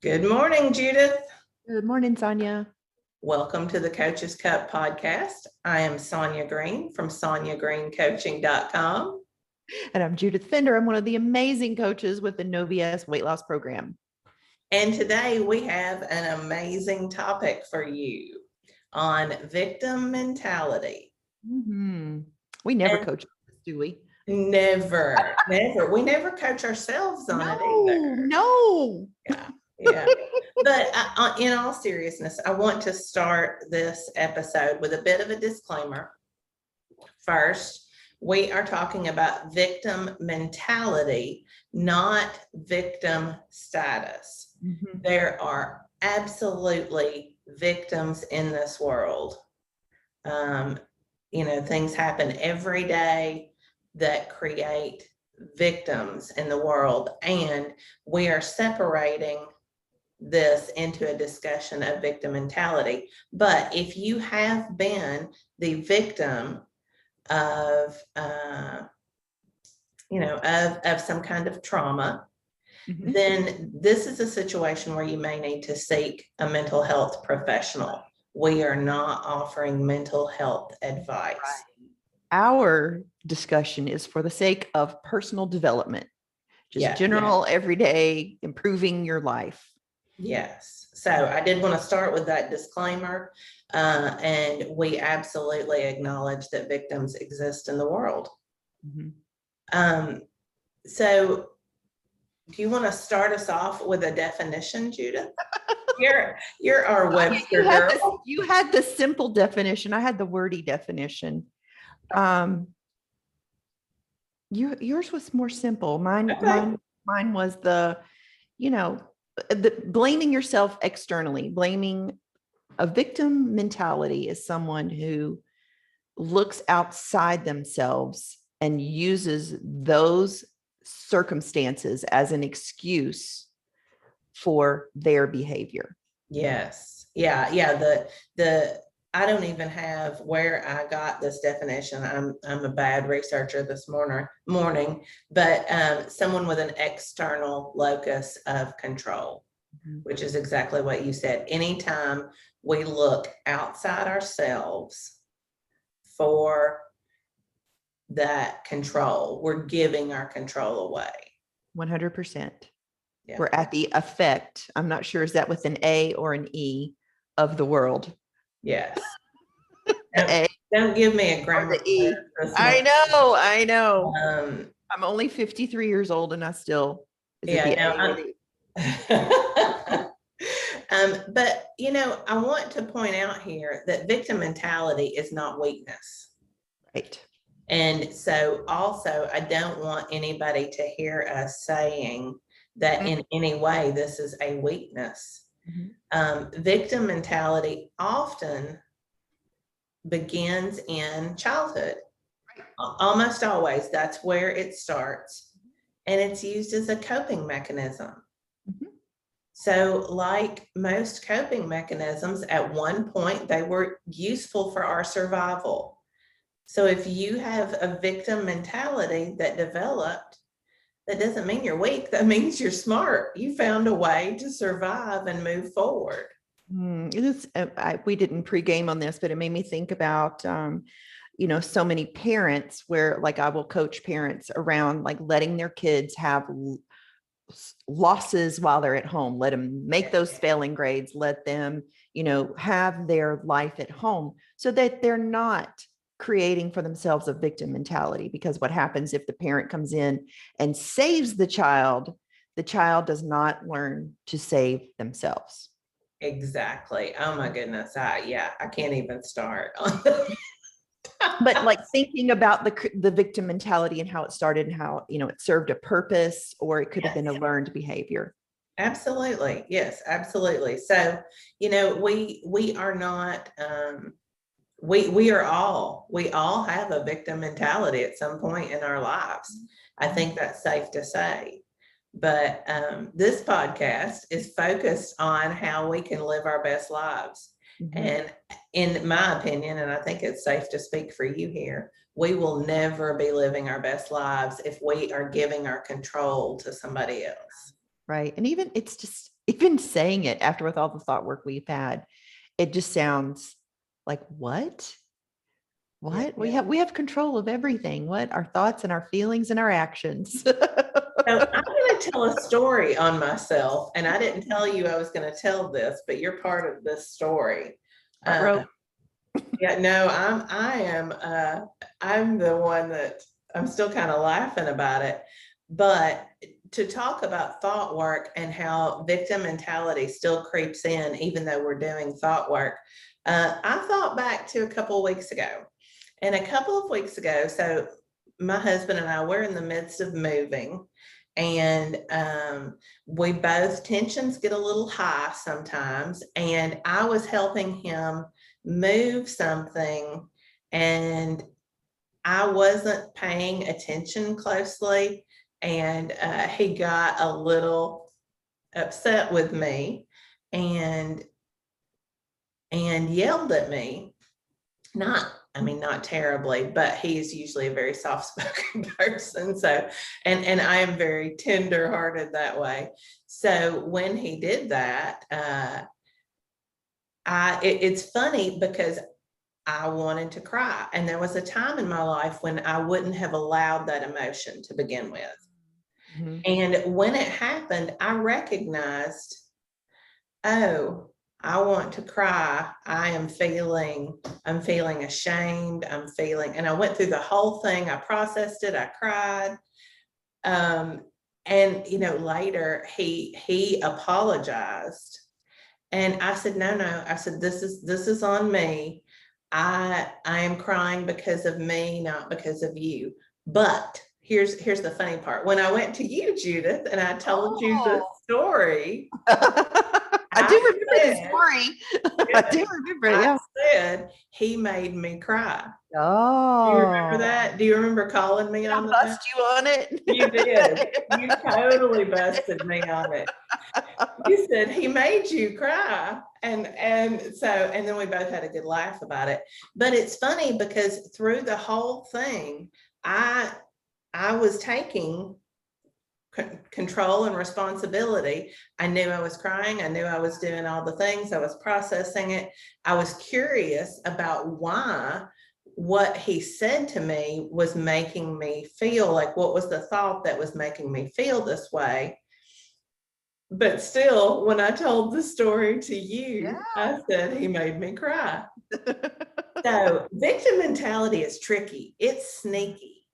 Good morning, Judith. Good morning, Sonya. Welcome to the Coach's Cup podcast. I am Sonya Green from SonyaGreenCoaching.com. And I'm Judith Fender. I'm one of the amazing coaches with the No BS weight loss program. And today we have an amazing topic for you on victim mentality. Mm-hmm. We never coach, do we? Never. We never coach ourselves on it either. No. Yeah. But in all seriousness, I want to start this episode with a bit of a disclaimer. First, we are talking about victim mentality, not victim status. Mm-hmm. There are absolutely victims in this world. Things happen every day that create victims in the world, and we are separating this into a discussion of victim mentality. But if you have been the victim of some kind of trauma, Mm-hmm. then this is a situation where you may need to seek a mental health professional. We are not offering mental health advice. Our discussion is for the sake of personal development, just general, everyday, improving your life. Yes. So I did want to start with that disclaimer, and we absolutely acknowledge that victims exist in the world. Mm-hmm. So do you want to start us off with a definition, Judith? You're our Webster girl. You had the simple definition. I had the wordy definition. Yours was more simple. Mine was the blaming yourself externally. Blaming. A victim mentality is someone who looks outside themselves and uses those circumstances as an excuse for their behavior. Yes. Yeah. The I don't even have where I got this definition. I'm a bad researcher this morning, but someone with an external locus of control, which is exactly what you said. Anytime we look outside ourselves for that control, we're giving our control away. 100%. Yeah. We're at the effect. I'm not sure, is that with an A or an E of the world? Yes. Don't give me a grammar. E. I know. I'm only 53 years old and I still. But I want to point out here that victim mentality is not weakness. Right. And so also, I don't want anybody to hear us saying that in any way this is a weakness. Mm-hmm. Victim mentality often begins in childhood. Right. Almost always, that's where it starts. And it's used as a coping mechanism. Mm-hmm. So like most coping mechanisms, at one point, they were useful for our survival. So if you have a victim mentality that developed, that doesn't mean you're weak. That means you're smart. You found a way to survive and move forward. We didn't pregame on this, but it made me think about, so many parents where like I will coach parents around like letting their kids have losses while they're at home. Let them make those failing grades. Let them, have their life at home so that they're not creating for themselves a victim mentality. Because what happens if the parent comes in and saves the child does not learn to save themselves. Exactly. Oh my goodness. I can't even start. But like thinking about the victim mentality and how it started and how, it served a purpose, or it could have been a learned behavior. Absolutely. Yes, absolutely. So, we are not, we all have a victim mentality at some point in our lives. I think that's safe to say. But this podcast is focused on how we can live our best lives. Mm-hmm. And in my opinion, and I think it's safe to speak for you here, we will never be living our best lives if we are giving our control to somebody else. Right. And even it's just even saying it after with all the thought work we've had, it just sounds like what? Yeah. What? We have control of everything. What? Our thoughts and our feelings and our actions. So I'm going to tell a story on myself, and I didn't tell you I was going to tell this, but you're part of this story. Front row. Yeah, no, I'm the one that I'm still kind of laughing about it. But to talk about thought work and how victim mentality still creeps in, even though we're doing thought work, I thought back to a couple of weeks ago. And a couple of weeks ago, so my husband and I were in the midst of moving, and we both tensions get a little high sometimes. And I was helping him move something, and I wasn't paying attention closely, and he got a little upset with me and yelled at me. Not terribly, but he's usually a very soft-spoken person. So, and I am very tender-hearted that way. So when he did that, it's funny because I wanted to cry. And there was a time in my life when I wouldn't have allowed that emotion to begin with. Mhm. And when it happened, I recognized, oh, I want to cry. I'm feeling ashamed. And I went through the whole thing. I processed it. I cried. And later he apologized. And I said, no. I said, this is on me. I am crying because of me, not because of you. But here's the funny part. When I went to you, Judith, and I told you the story, I do I remember the said, story. I do remember it. I Yeah. said he made me cry. Do you remember Oh, that? Do you remember calling me did I on that? bust you on it? You did. You totally busted me on it. You said he made you cry. And then we both had a good laugh about it. But it's funny because through the whole thing, I was taking control and responsibility. I knew I was crying. I knew I was doing all the things. I was processing it. I was curious about why what he said to me was making me feel like, what was the thought that was making me feel this way? But still, when I told the story to you, I said he made me cry. So victim mentality is tricky. It's sneaky.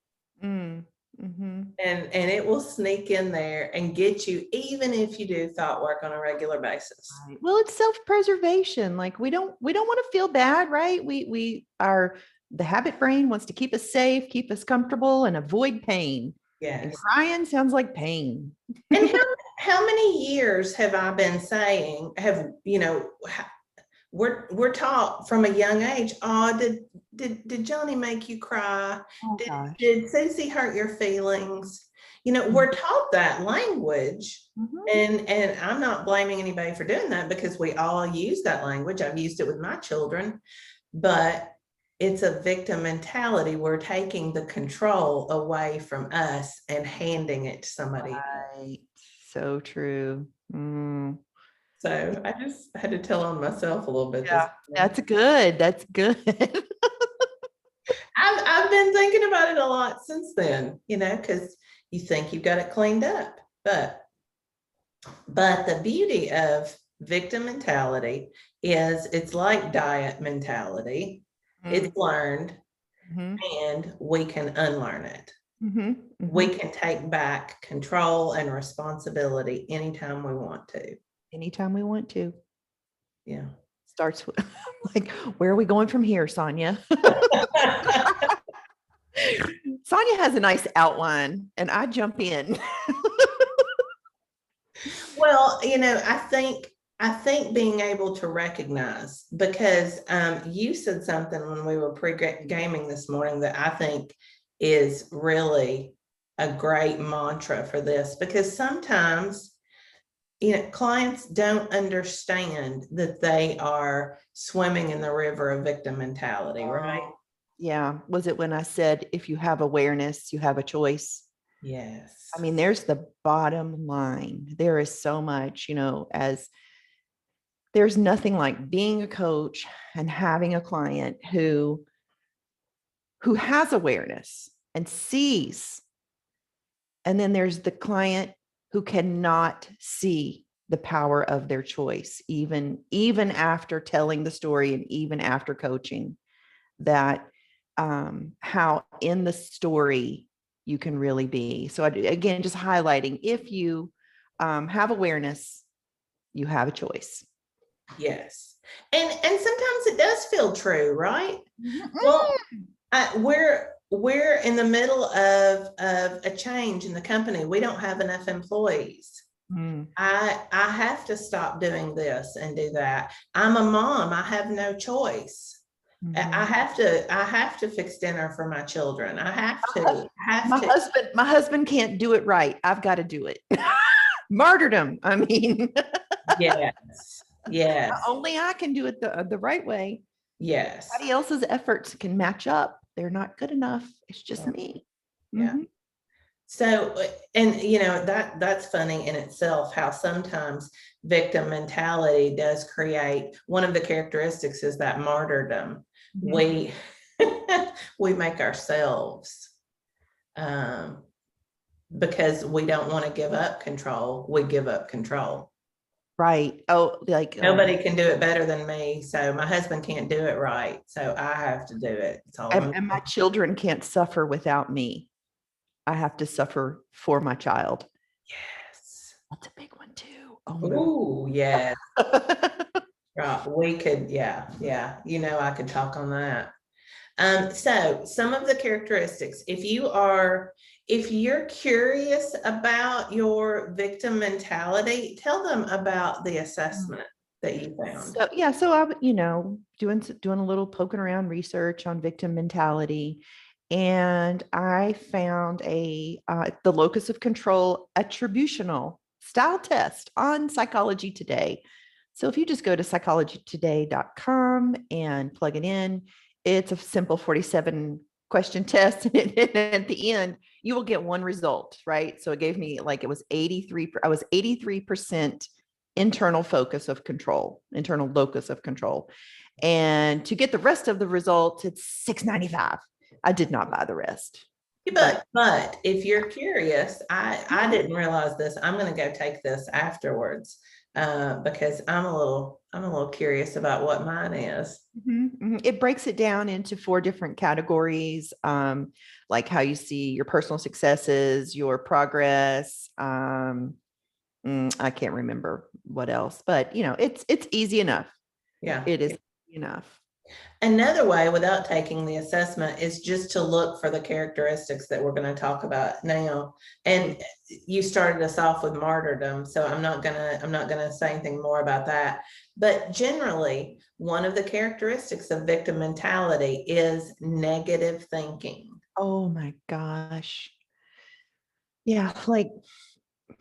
Mm-hmm. And it will sneak in there and get you, even if you do thought work on a regular basis. Right. Well, it's self-preservation. Like we don't want to feel bad, right? The habit brain wants to keep us safe, keep us comfortable, and avoid pain. And Yes. crying sounds like pain. And how many years have I been saying, we're taught from a young age, oh, did Johnny make you cry? Oh gosh. Did Susie hurt your feelings? We're taught that language. Mhm. And I'm not blaming anybody for doing that, because we all use that language. I've used it with my children, but it's a victim mentality. We're taking the control away from us and handing it to somebody else. Right. So true. Mm. So I just had to tell on myself a little bit. Yeah, that's good. That's good. I've been thinking about it a lot since then, because you think you've got it cleaned up, but the beauty of victim mentality is it's like diet mentality. It's learned, Mhm. and we can unlearn it. Mhm. We Mhm. can take back control and responsibility anytime we want to. Anytime we want to. Yeah. Starts with like, where are we going from here, Sonya? Sonya has a nice outline and I jump in. Well, I think being able to recognize, because you said something when we were pre-gaming this morning that I think is really a great mantra for this, because sometimes clients don't understand that they are swimming in the river of victim mentality, right? Yeah. Was it when I said, if you have awareness, you have a choice? Yes. I mean, there's the bottom line. There is so much, as there's nothing like being a coach and having a client who has awareness and sees. And then there's the client who cannot see the power of their choice, even after telling the story and even after coaching, that how in the story you can really be. So again, just highlighting, if you have awareness, you have a choice. Yes. And sometimes it does feel true, right? Mm-hmm. Well, we're in the middle of a change in the company. We don't have enough employees. Mm. I have to stop doing this and do that. I'm a mom. I have no choice. Mm-hmm. I have to fix dinner for my children. I have My to. husband can't do it right. I've got to do it. Martyrdom. I mean, Yes. Yes. only I can do it the right way. Yes. Everybody else's efforts can match up. They're not good enough. It's just Yeah. me. Yeah. Mm-hmm. So, and that's funny in itself, how sometimes victim mentality does create, one of the characteristics is that martyrdom. Mm-hmm. We we make ourselves, um, because we don't want to give up control, we give up control. Right. Oh, like Nobody can do it better than me, so my husband can't do it right, so I have to do it. It's all and my children can't suffer without me. I have to suffer for my child. Yes. That's a big one too. Oh Ooh, yeah. my. Right. We could, yeah, yeah. I could talk on that. So some of the characteristics, if you're curious about your victim mentality, tell them about the assessment that you found. So yeah, so I, doing a little poking around research on victim mentality, and I found the locus of control attributional style test on Psychology Today. So if you just go to psychologytoday.com and plug it in, it's a simple 47 question test, and at the end you will get one result, right? So it gave me, like, it was 83. I was 83% internal focus of control, internal locus of control. And to get the rest of the results, it's $6.95. I did not buy the rest. But if you're curious, I didn't realize this. I'm going to go take this afterwards, because I'm a little curious about what mine is. It breaks it down into 4 different categories, like how you see your personal successes, your progress. I can't remember what else, but it's easy enough. Yeah. It is enough. Another way, without taking the assessment, is just to look for the characteristics that we're going to talk about now. And you started us off with martyrdom, so I'm not gonna say anything more about that. But generally, one of the characteristics of victim mentality is negative thinking. Oh my gosh. Yeah, like,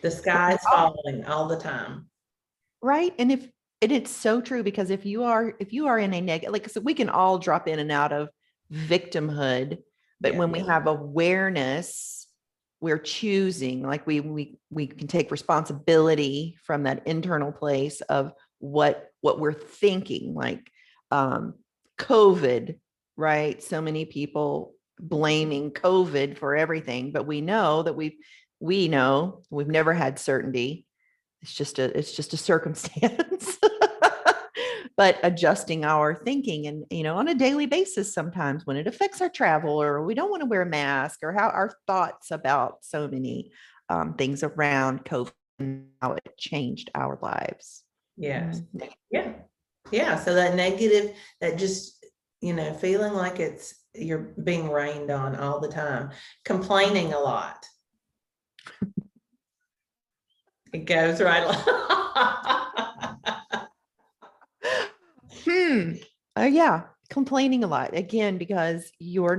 The sky is falling all the time. right. And it's so true, because if you are in a negative, like, so we can all drop in and out of victimhood, but Yeah. when we have awareness, we're choosing, like, we can take responsibility from that internal place of what we're thinking, like, COVID, right? So many people blaming COVID for everything, but we know that we know we've never had certainty. It's just a circumstance. But adjusting our thinking, and on a daily basis, sometimes when it affects our travel, or we don't want to wear a mask, or how our thoughts about so many things around COVID, and how it changed our lives. Yes. Yeah. Yeah. So that negative, that just, feeling like you're being rained on all the time, complaining a lot. It goes right Yeah, complaining a lot, again, because you're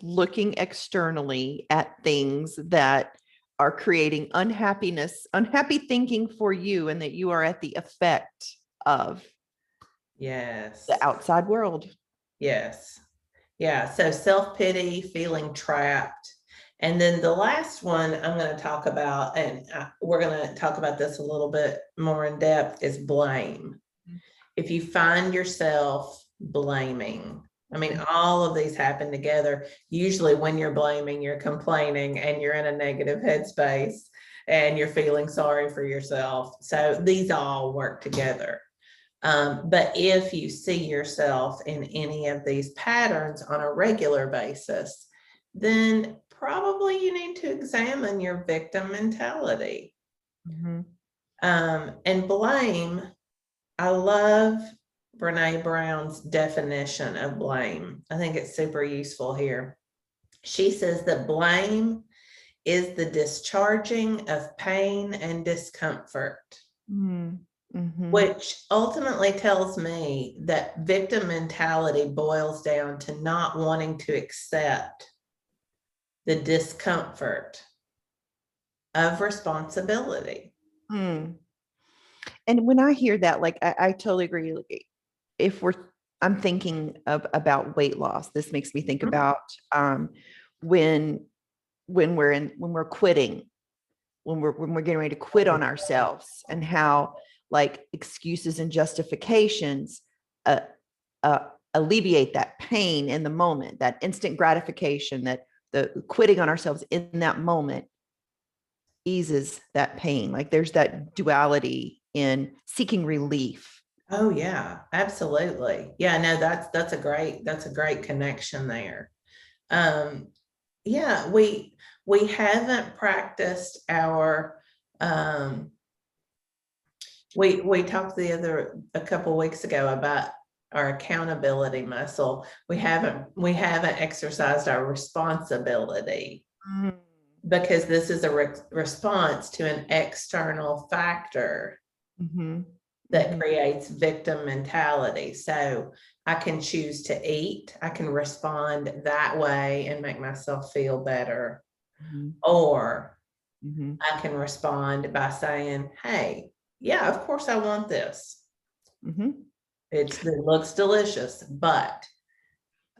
looking externally at things that are creating unhappy thinking for you, and that you are at the effect of Yes. the outside world. Yes. Yeah. So self-pity, feeling trapped. And then the last one I'm going to talk about, and we're going to talk about this a little bit more in depth, is blame. If you find yourself blaming, I mean, all of these happen together. Usually when you're blaming, you're complaining and you're in a negative headspace and you're feeling sorry for yourself. So these all work together. But if you see yourself in any of these patterns on a regular basis, then probably you need to examine your victim mentality. And blame, I love Brene Brown's definition of blame. I think it's super useful here. She says that blame is the discharging of pain and discomfort, which ultimately tells me that victim mentality boils down to not wanting to accept the discomfort of responsibility. And when I hear that, like, I totally agree. If I'm thinking about weight loss, this makes me think about when we're quitting, when we're getting ready to quit on ourselves, and how like excuses and justifications alleviate that pain in the moment, that instant gratification, that the quitting on ourselves in that moment eases that pain. Like there's that duality in seeking relief. Oh yeah, absolutely. Yeah, no, that's a great connection there. Yeah, we haven't practiced our we talked a couple weeks ago about our accountability muscle. We haven't exercised our responsibility, because this is a response to an external factor that creates victim mentality. So I can choose to eat, I can respond that way and make myself feel better. Or I can respond by saying, hey, yeah, of course I want this. It looks delicious, but.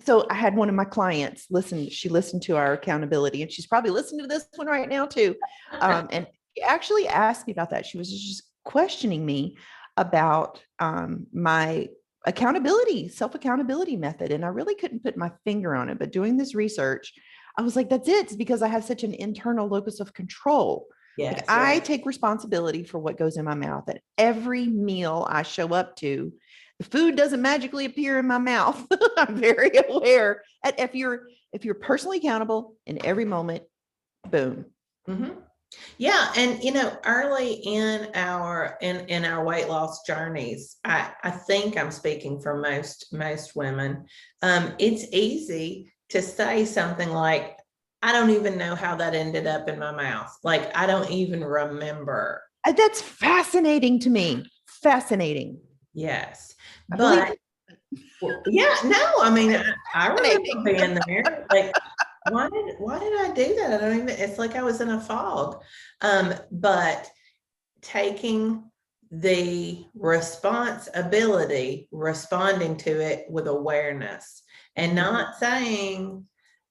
So I had one of my clients she listened to our accountability, and she's probably listening to this one right now too. And she actually asked me about that. She was just questioning me about my self-accountability method. And I really couldn't put my finger on it, but doing this research, I was like, that's it. It's because I have such an internal locus of control. Yes, like I take responsibility for what goes in my mouth. At every meal I show up to, the food doesn't magically appear in my mouth. I'm very aware. And if you're personally accountable in every moment, boom. Yeah, and early in our weight loss journeys, I think I'm speaking for most women. It's easy to say something like, I don't even know how that ended up in my mouth. Like, I don't even remember. That's fascinating to me. Fascinating. Yes. But yeah, no, I mean, I remember being there. Like, why did I do that? I don't even, it's like I was in a fog. But taking the responsibility, responding to it with awareness, and not saying,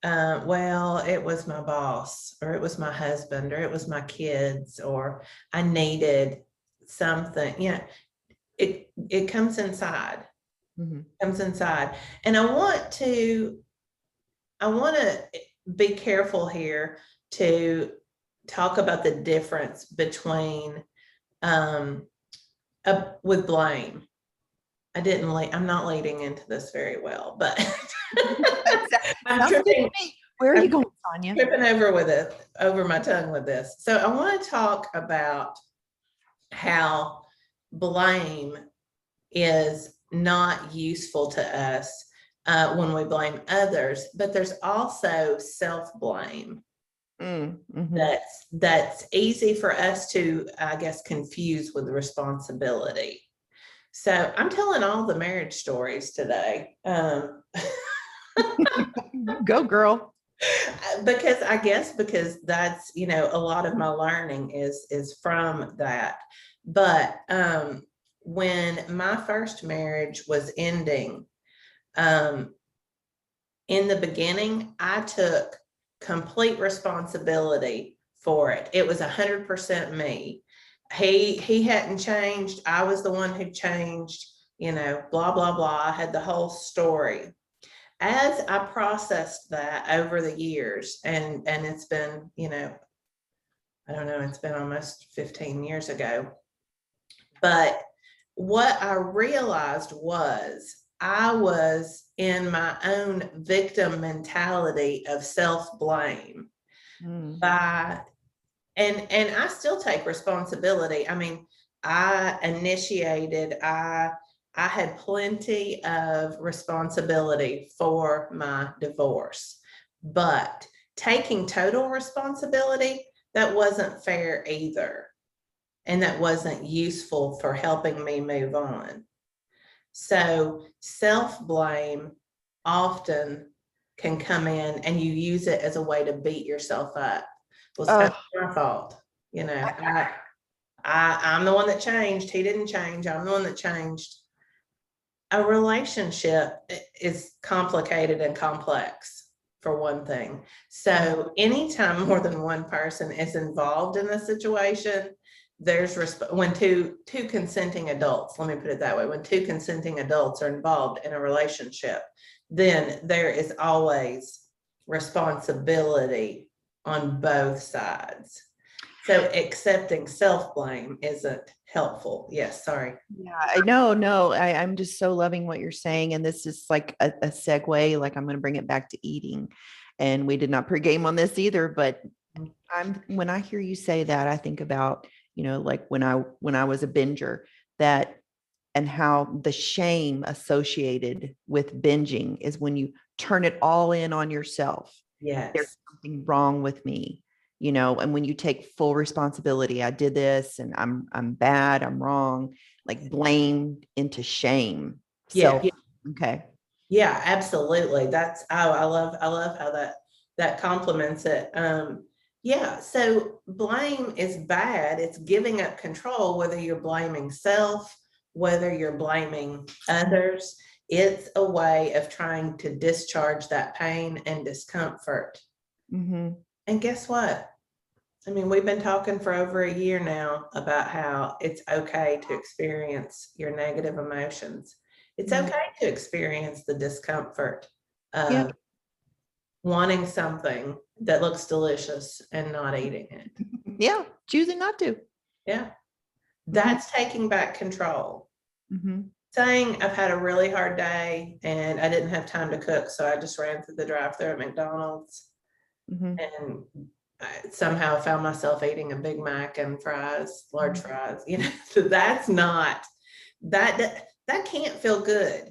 well, it was my boss, or it was my husband, or it was my kids, or I needed something. Yeah, it comes inside. Comes inside. And I want to be careful here to talk about the difference between with blame. I'm not leading into this very well, but I'm tripping, where are you going, Sonya? Tripping over my tongue with this. So I want to talk about how blame is not useful to us when we blame others, but there's also self-blame. That's easy for us to, I guess, confuse with responsibility. So I'm telling all the marriage stories today. Go, girl. Because that's, a lot of my learning is from that. But when my first marriage was ending, in the beginning, I took complete responsibility for it. It was 100% me. He hadn't changed. I was the one who changed, blah, blah, blah. I had the whole story. As I processed that over the years, and it's been, I don't know, it's been almost 15 years ago. But what I realized was I was in my own victim mentality of self-blame by, and I still take responsibility. I mean, I initiated, I had plenty of responsibility for my divorce, but taking total responsibility, that wasn't fair either. And that wasn't useful for helping me move on. So self-blame often can come in and you use it as a way to beat yourself up. Well, it's not my fault. I'm the one that changed. He didn't change. I'm the one that changed. A relationship is complicated and complex, for one thing. So anytime more than one person is involved in a situation, there's when two consenting adults, let me put it that way, when two consenting adults are involved in a relationship, then there is always responsibility on both sides. So accepting self-blame isn't helpful. Yes, sorry. Yeah, no, I'm just so loving what you're saying. And this is like a segue, like I'm going to bring it back to eating. And we did not pregame on this either, but when I hear you say that, I think about, like when I was a binger, that, and how the shame associated with binging is when you turn it all in on yourself. Yes. There's something wrong with me, and when you take full responsibility, I did this and I'm bad, I'm wrong, like blame into shame. Yeah. So, okay. Yeah, absolutely. I love how that complements it. Yeah, so blame is bad. It's giving up control, whether you're blaming self, whether you're blaming others. It's a way of trying to discharge that pain and discomfort. And guess what? I mean, we've been talking for over a year now about how it's okay to experience your negative emotions. It's okay to experience the discomfort of wanting something that looks delicious and not eating it. Yeah, choosing not to. Yeah. That's taking back control. Saying I've had a really hard day and I didn't have time to cook, so I just ran through the drive-thru at McDonald's and I somehow found myself eating a Big Mac and fries, large fries, so that's not, that can't feel good.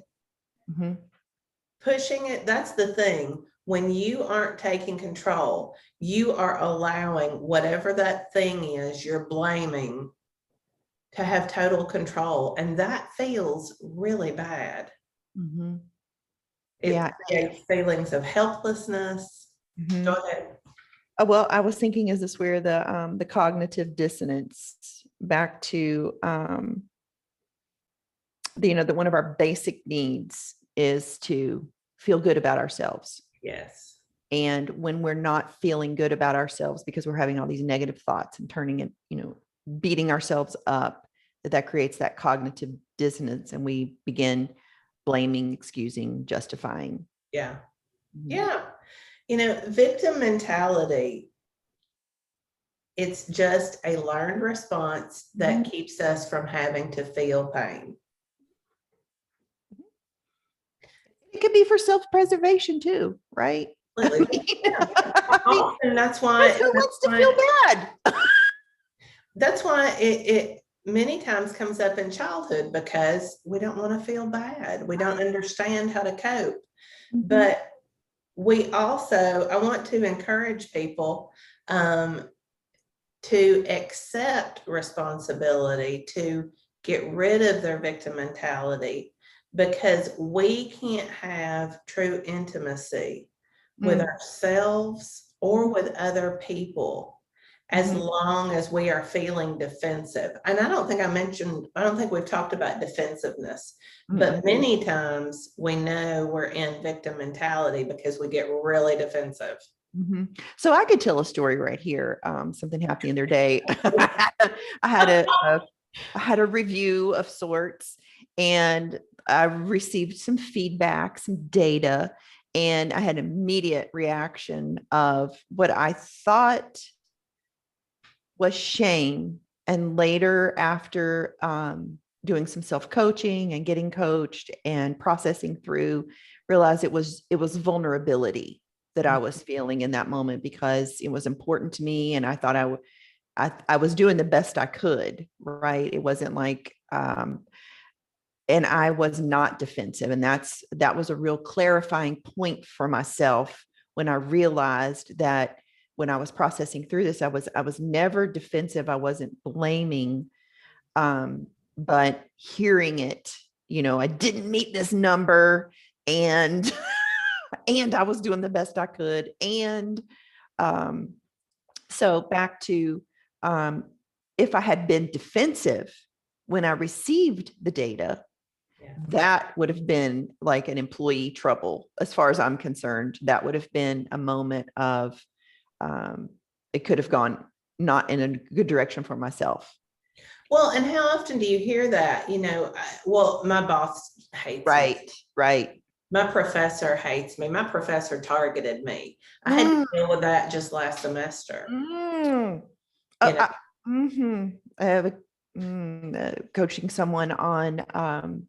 Pushing it, that's the thing. When you aren't taking control, you are allowing whatever that thing is you're blaming to have total control. And that feels really bad. It creates feelings of helplessness. Go ahead. Well, I was thinking, is this where the cognitive dissonance back to that one of our basic needs is to feel good about ourselves. Yes. And when we're not feeling good about ourselves because we're having all these negative thoughts and turning it, beating ourselves up, that creates that cognitive dissonance, and we begin blaming, excusing, justifying. Yeah. Yeah. Victim mentality, it's just a learned response that keeps us from having to feel pain. It could be for self-preservation too, right? And that's why who wants to feel bad? That's why it many times comes up in childhood, because we don't want to feel bad. We don't understand how to cope. But we also, I want to encourage people to accept responsibility, to get rid of their victim mentality, because we can't have true intimacy with ourselves or with other people as long as we are feeling defensive. And I don't think we've talked about defensiveness, but many times we know we're in victim mentality because we get really defensive. So I could tell a story right here. Something happened the other day. I had I had a review of sorts, and I received some feedback, some data, and I had an immediate reaction of what I thought was shame. And later, after doing some self-coaching and getting coached and processing through, realized it was vulnerability that I was feeling in that moment, because it was important to me, and I thought I was doing the best I could. Right? It wasn't like and I was not defensive, and that was a real clarifying point for myself when I realized that when I was processing through this, I was never defensive. I wasn't blaming, but hearing it, I didn't meet this number, and and I was doing the best I could. And um, so back to um, if I had been defensive when I received the data, that would have been like an employee trouble. As far as I'm concerned, that would have been a moment of, it could have gone not in a good direction for myself. Well, and how often do you hear that? Well, my boss hates me. Right. My professor hates me. My professor targeted me. I had to deal with that just last semester. I have coaching someone on,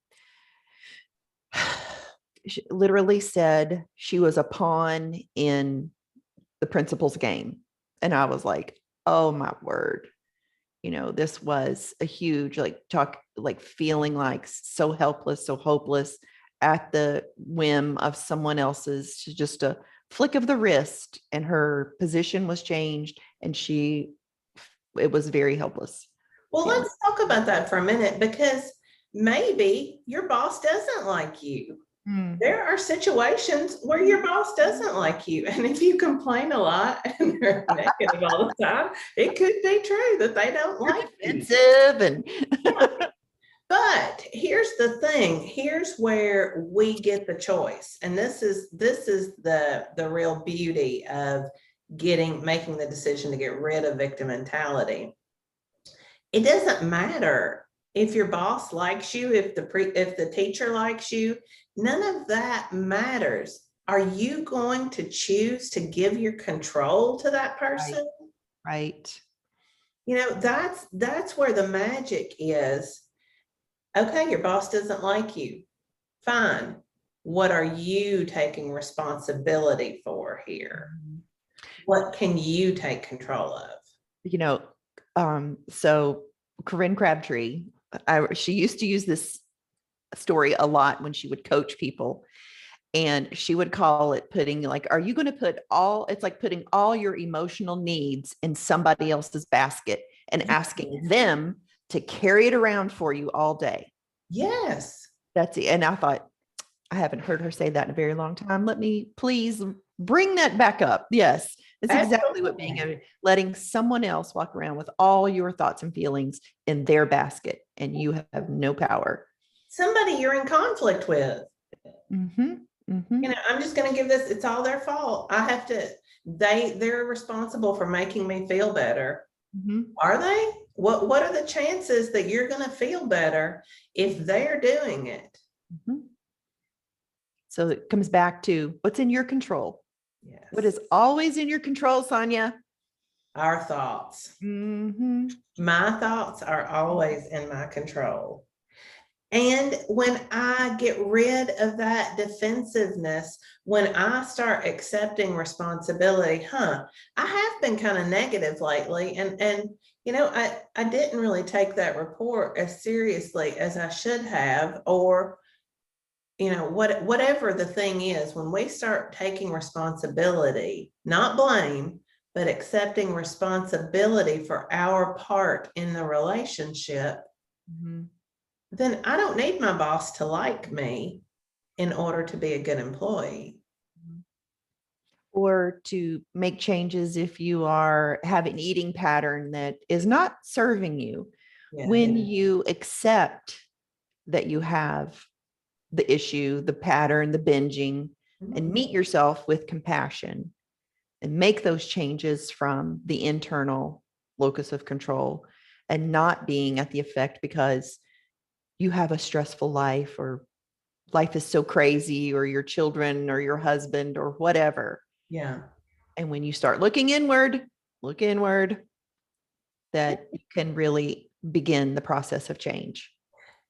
she literally said she was a pawn in the principal's game. And I was like, oh my word. This was a huge, like feeling like so helpless, so hopeless at the whim of someone else's, just a flick of the wrist, and her position was changed, and it was very helpless. Well, let's talk about that for a minute, because maybe your boss doesn't like you. There are situations where your boss doesn't like you. And if you complain a lot and they're negative all the time, it could be true that they don't like you. But here's the thing. Here's where we get the choice. And this is the real beauty of making the decision to get rid of victim mentality. It doesn't matter if your boss likes you, if the teacher likes you, none of that matters. Are you going to choose to give your control to that person? Right. That's where the magic is. Okay, your boss doesn't like you. Fine. What are you taking responsibility for here? What can you take control of? So Corinne Crabtree, she used to use this story a lot when she would coach people. And she would call it are you going to it's like putting all your emotional needs in somebody else's basket and asking them to carry it around for you all day. Yes. That's it. And I thought, I haven't heard her say that in a very long time. Let me please bring that back up. Yes. It's exactly what letting someone else walk around with all your thoughts and feelings in their basket, and you have no power. Somebody you're in conflict with. I'm just going to give this, it's all their fault. They're responsible for making me feel better. Are they? What are the chances that you're going to feel better if they're doing it? So it comes back to what's in your control. Yes. What is always in your control, Sonya? Our thoughts. My thoughts are always in my control. And when I get rid of that defensiveness, when I start accepting responsibility, I have been kind of negative lately. And I didn't really take that report as seriously as I should have, or, whatever the thing is, when we start taking responsibility, not blame, but accepting responsibility for our part in the relationship, then I don't need my boss to like me in order to be a good employee. Or to make changes if you have an eating pattern that is not serving you. When you accept that you have the issue, the pattern, the binging, and meet yourself with compassion and make those changes from the internal locus of control and not being at the effect because you have a stressful life or life is so crazy or your children or your husband or whatever. Yeah. And when you start looking inward, that you can really begin the process of change.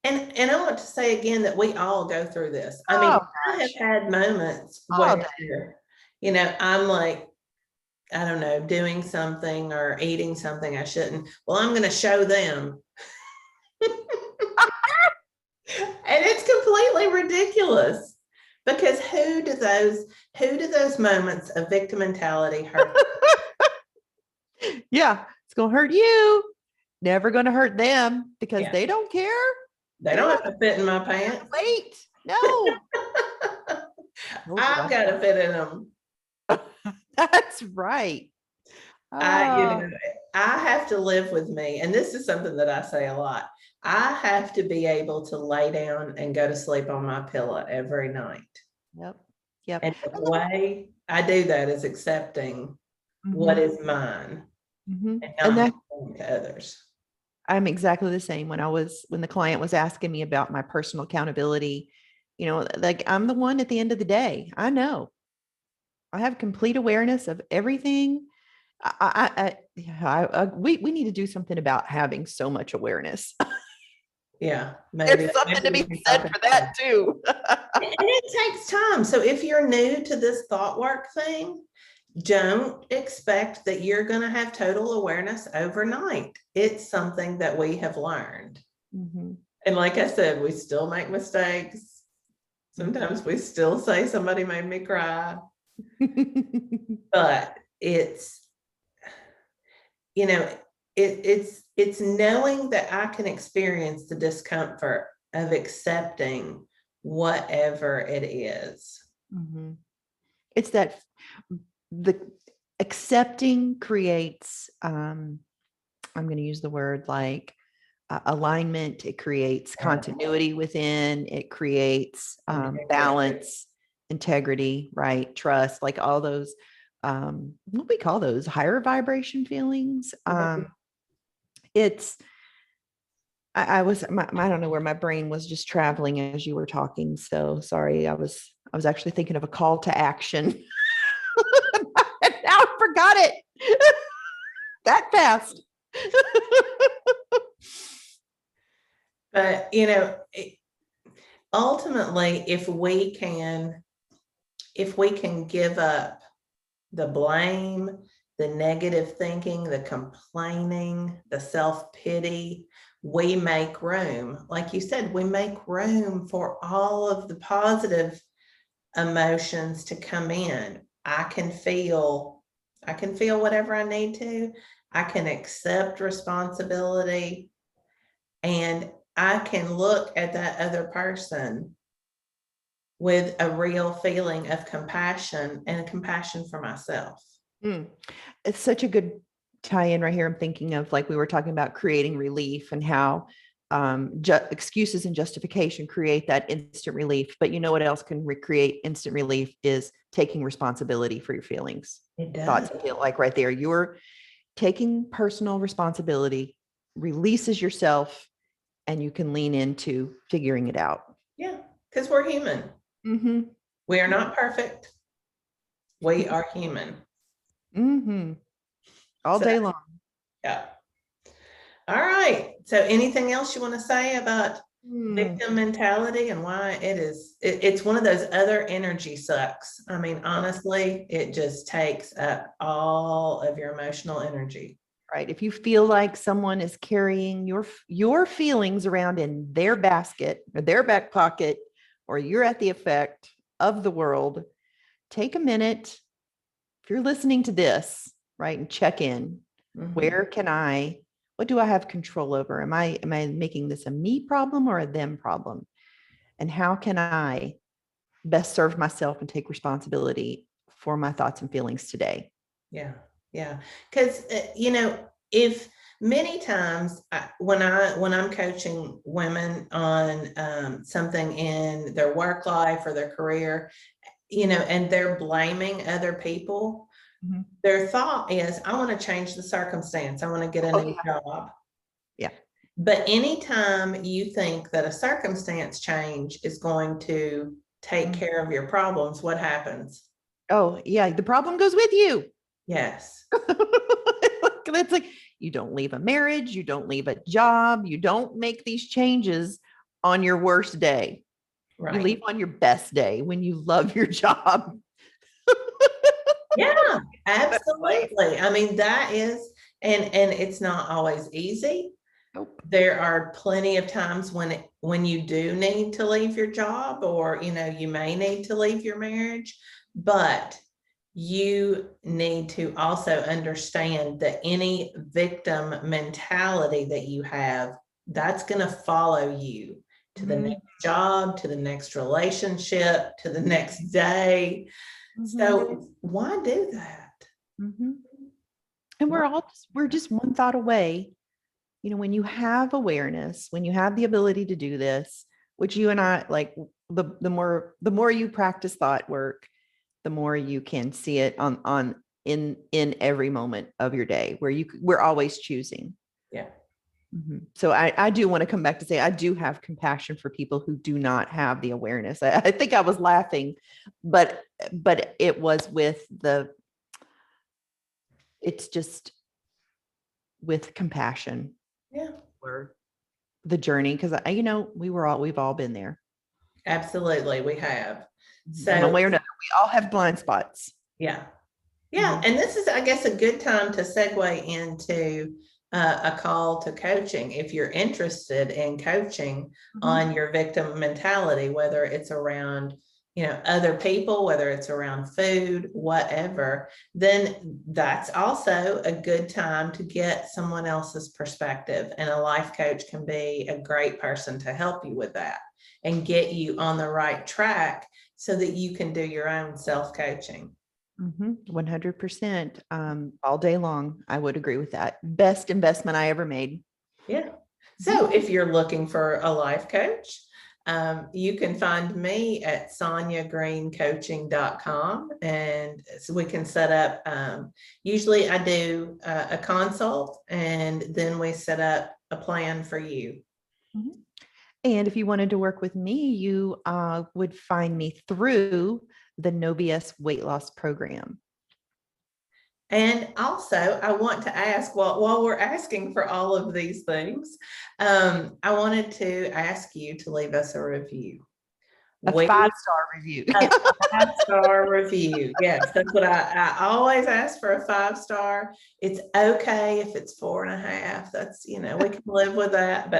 And I want to say again that we all go through this. I mean, I have had moments All where, you know, I'm like, I don't know, doing something or eating something I shouldn't. Well, I'm going to show them. And it's completely ridiculous because who do those moments of victim mentality hurt? Yeah, it's going to hurt you. Never going to hurt them because Yeah. they don't care. They don't have to fit in my pants. Wait, no. I've got to fit in them. That's right. I have to live with me. And this is something that I say a lot. I have to be able to lay down and go to sleep on my pillow every night. Yep. And the way I do that is accepting what is mine and not to others. I'm exactly the same. When the client was asking me about my personal accountability, you know, like I'm the one at the end of the day. I know I have complete awareness of everything. We need to do something about having so much awareness. Yeah, maybe there's something to be said for that too. And it takes time. So if you're new to this thought work thing, don't expect that you're going to have total awareness overnight. It's something that we have learned. And like I said, we still make mistakes. Sometimes we still say somebody made me cry. But it's, you know, it's knowing that I can experience the discomfort of accepting whatever it is. It's that the accepting creates, I'm going to use the word like alignment. It creates continuity within, it creates balance, integrity, right? Trust, like all those, what we call those higher vibration feelings. It's, I don't know where my brain was just traveling as you were talking. So sorry. I was actually thinking of a call to action. And now I forgot it that fast. But, you know, ultimately, if we can give up the blame, the negative thinking, the complaining, the self-pity, we make room. Like you said, we make room for all of the positive emotions to come in. I can feel whatever I need to. I can accept responsibility, and I can look at that other person with a real feeling of compassion and compassion for myself. It's such a good tie-in right here. I'm thinking of, like we were talking about, creating relief and how excuses and justification create that instant relief. But you know what else can recreate instant relief is taking responsibility for your feelings. It does. Thoughts and feel like right there, you're taking personal responsibility, releases yourself, and you can lean into figuring it out. Yeah, because we're human. We are not perfect. We are human. All day long. Yeah. All right. So anything else you want to say about victim mentality and why it's one of those other energy sucks? I mean, honestly, it just takes up all of your emotional energy. Right. If you feel like someone is carrying your feelings around in their basket or their back pocket, or you're at the effect of the world, take a minute. If you're listening to this, right, and check in. What do I have control over? Am I making this a me problem or a them problem? And how can I best serve myself and take responsibility for my thoughts and feelings today? Yeah. Yeah. Because, you know, if many times when I'm coaching women on something in their work life or their career, you know, and they're blaming other people, Mhm. Their thought is, I want to change the circumstance. I want to get a new job. Yeah. But anytime you think that a circumstance change is going to take care of your problems, what happens? Oh, yeah. The problem goes with you. Yes. It's like you don't leave a marriage, you don't leave a job, you don't make these changes on your worst day. You Right. leave on your best day when you love your job. Yeah, absolutely. I mean, that is, and it's not always easy. Nope. There are plenty of times when you do need to leave your job, or you may need to leave your marriage, but you need to also understand that any victim mentality that you have, that's going to follow you to the next job, to the next relationship, to the next day. So why do that? And we're just one thought away. When you have awareness, when you have the ability to do this, which you and I like, the more you practice thought work, the more you can see it in every moment of your day where we're always choosing. Yeah. So I do want to come back to say, I do have compassion for people who do not have the awareness. I think I was laughing, but it was it's just with compassion. Yeah. For the journey. Cause we've all been there. Absolutely. We have. In one So way or another, we all have blind spots. yeah. Yeah. And this is, I guess, a good time to segue into a call to coaching. If you're interested in coaching on your victim mentality, whether it's around, other people, whether it's around food, whatever, then that's also a good time to get someone else's perspective. And a life coach can be a great person to help you with that and get you on the right track so that you can do your own self-coaching. 100%. All day long. I would agree with that. Best investment I ever made. Yeah. So if you're looking for a life coach, you can find me at sonyagreencoaching.com, and so we can set up, usually I do a consult, and then we set up a plan for you. And if you wanted to work with me, you would find me through the No BS weight loss program. And also, I want to ask, while we're asking for all of these things, I wanted to ask you to leave us a review. A 5-star review. A 5-star review. Yes, that's what I always ask for, a 5-star. It's okay if it's 4.5. That's, we can live with that,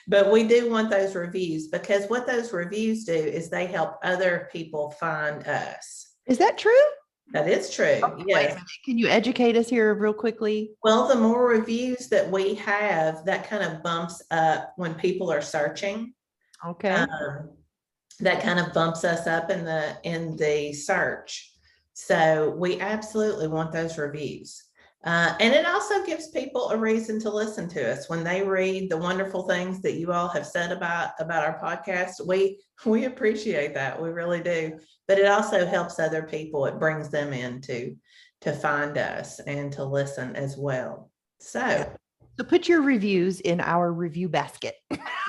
but we do want those reviews, because what those reviews do is they help other people find us. Is that true? That is true. Okay, yes. Can you educate us here real quickly? Well, the more reviews that we have, that kind of bumps up when people are searching. Okay. That kind of bumps us up in the search. So we absolutely want those reviews. And it also gives people a reason to listen to us when they read the wonderful things that you all have said about our podcast. We appreciate that. We really do. But it also helps other people. It brings them in to find us and to listen as well. So put your reviews in our review basket.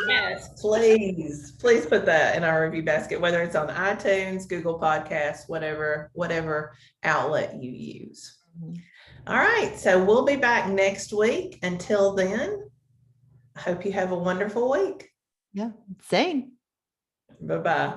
Yes, please put that in our review basket, whether it's on iTunes, Google Podcasts, whatever outlet you use. All right, so we'll be back next week. Until then, I hope you have a wonderful week. Yeah, same. Bye-bye.